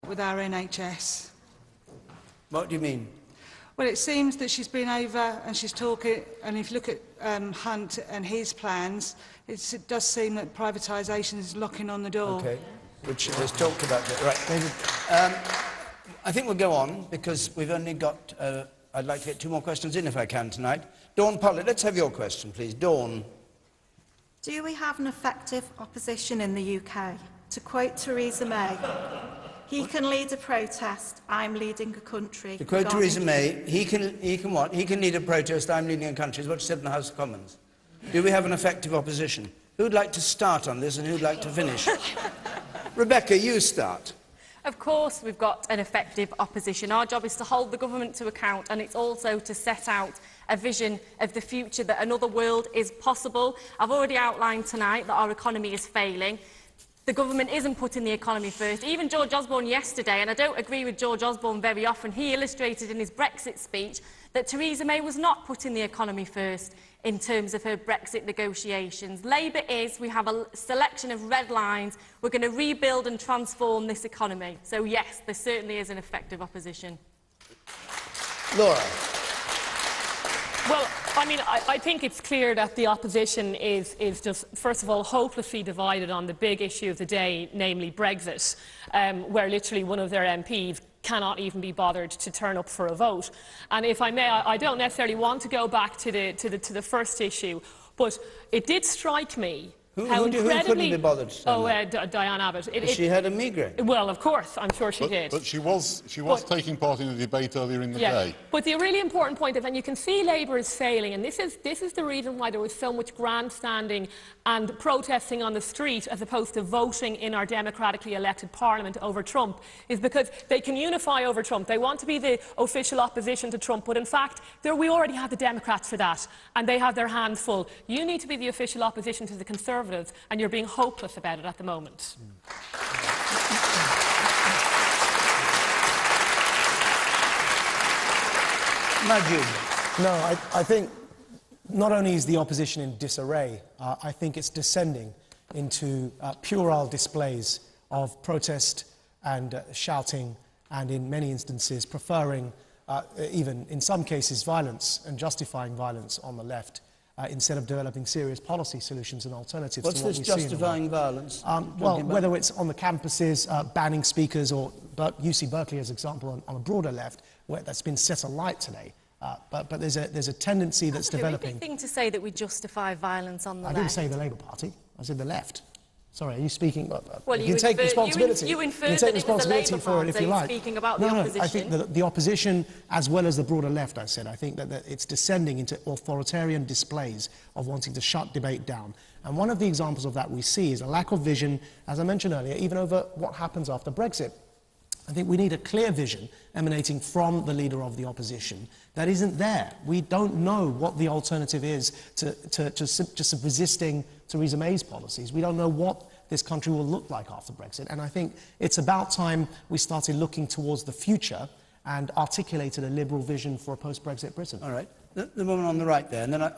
with our NHS. What do you mean? Well, it seems that she's been over and she's talking, and if you look at Hunt and his plans, it does seem that privatisation is knocking on the door. OK, which there's talked about it. Right, David. I think we'll go on, because we've only got... I'd like to get 2 more questions in, if I can, tonight. Dawn Pollard, let's have your question, please. Dawn. Do we have an effective opposition in the UK? To quote Theresa May, he can lead a protest, I'm leading a country. To quote Theresa May, he can what? He can lead a protest, I'm leading a country, is what she said in the House of Commons. Do we have an effective opposition? Who'd like to start on this and who'd like to finish? Rebecca, you start. Of course we've got an effective opposition. Our job is to hold the government to account, and it's also to set out a vision of the future, that another world is possible. I've already outlined tonight that our economy is failing. The government isn't putting the economy first. Even George Osborne yesterday, and I don't agree with George Osborne very often, he illustrated in his Brexit speech that Theresa May was not putting the economy first in terms of her Brexit negotiations. Labour is. We have a selection of red lines. We're going to rebuild and transform this economy. So yes, there certainly is an effective opposition. Laura. Well, I mean, I think it's clear that the opposition is just, first of all, hopelessly divided on the big issue of the day, namely Brexit, where literally one of their MPs cannot even be bothered to turn up for a vote. And if I may, I don't necessarily want to go back to the first issue, but it did strike me Who couldn't be bothered to stand up? Diane Abbott. She had a migraine. Well, of course, I'm sure she did. But she was taking part in the debate earlier in the day. But the really important point is, and you can see Labour is failing, and this is the reason why there was so much grandstanding and protesting on the street as opposed to voting in our democratically elected parliament over Trump, is because they can unify over Trump. They want to be the official opposition to Trump, but in fact, we already have the Democrats for that, and they have their hands full. You need to be the official opposition to the Conservatives, and you're being hopeless about it at the moment. Majid. No, I think not only is the opposition in disarray, I think it's descending into puerile displays of protest and shouting, and in many instances preferring, even in some cases, violence and justifying violence on the left. Instead of developing serious policy solutions and alternatives What's to what this we see. justifying violence? Well, whether it's on the campuses, banning speakers, or UC Berkeley as an example on a broader left, where that's been set alight today. But there's a tendency that's developing. It's a big thing to say that we justify violence on the left. I didn't say the Labour Party. I said the left. Sorry, are you speaking? Well, you can take responsibility. You inferred can take that responsibility it was the for Labour it if you Party like. speaking about the opposition. I think that the opposition, as well as the broader left, I said, I think that it's descending into authoritarian displays of wanting to shut debate down. And one of the examples of that we see is a lack of vision, as I mentioned earlier, even over what happens after Brexit. I think we need a clear vision emanating from the leader of the opposition that isn't there. We don't know what the alternative is to just resisting Theresa May's policies. We don't know what this country will look like after Brexit. And I think it's about time we started looking towards the future and articulated a liberal vision for a post-Brexit Britain. All right. The woman on the right there, and then